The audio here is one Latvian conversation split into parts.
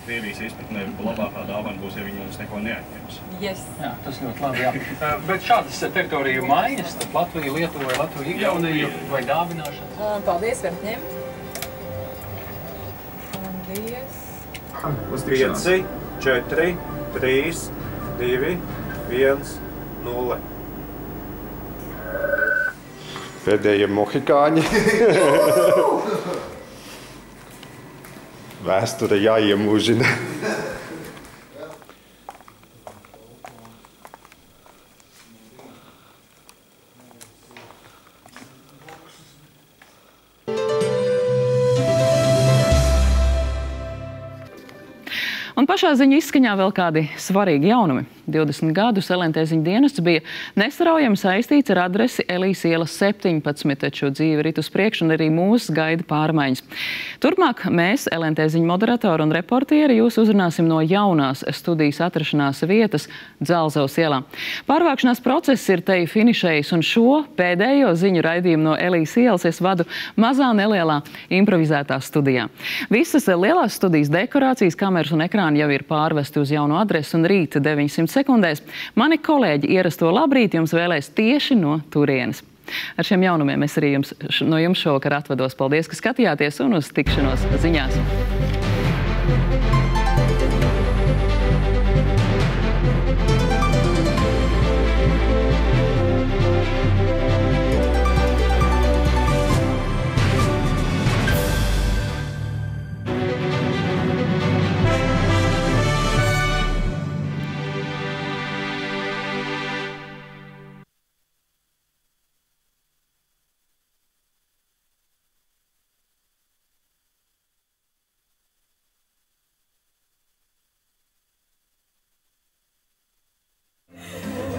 Krievijas izpratnē labākā dāvana būs, ja viņi mums neko neatņems. Yes. Jā, tas ļoti labi, jā. Bet šādas teritoriju maiņas, tad Latvija, Lietuva vai Latvija, Igaunija vai dāvināšanas? Paldies, varat ņemt. Paldies. Uz 5, 4, 3, 2, 1, 0. Pēdējie mohikāņi. Vēsture jāiemūžina. Un pašā ziņu izskaņā vēl kādi svarīgi jaunumi. 20 gadus LNT ziņu dienests bija nesaraujami saistīts ar adresi Elijas ielas 17, taču dzīve rit uz priekšu un arī mūs gaida pārmaiņas. Turpmāk mēs, LNT ziņu moderatori un reportieri, jūs uzrunāsim no jaunās studijas atrašanās vietas Dzelzavas ielā. Pārvākšanās process ir te finišējis, un šo pēdējo ziņu raidījumu no Elijas ielas es vadu mazā nelielā improvizētā studijā. Visas lielās studijas dekorācijas, kameras un ekrāni jau ir pārvesti uz jauno adresi, un rīt 900 sekundēs mani kolēģi ierasto labrīt jums vēlēs tieši no turienes. Ar šiem jaunumiem es arī no jums šovakar atvados. Paldies, ka skatījāties, un uz tikšanos ziņās.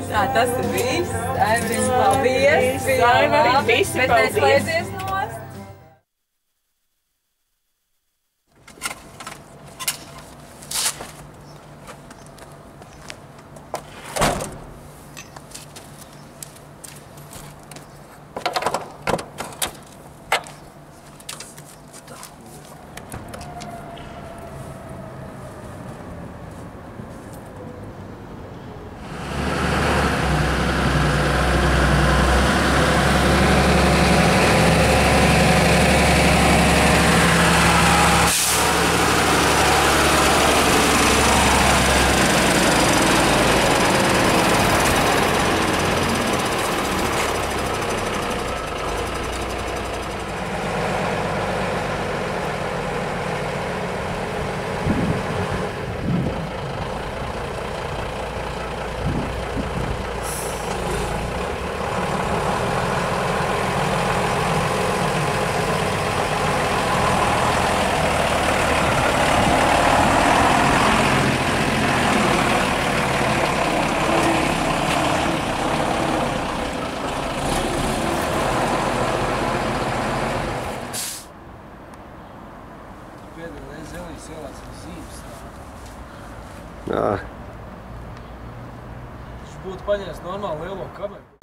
Tā, tas ir viss. Aivriņ, paldies. Aivriņ, visi paldies. Bet neslēdzies nost. Jā. Viņš būtu paņēmis normāli lielo kameru.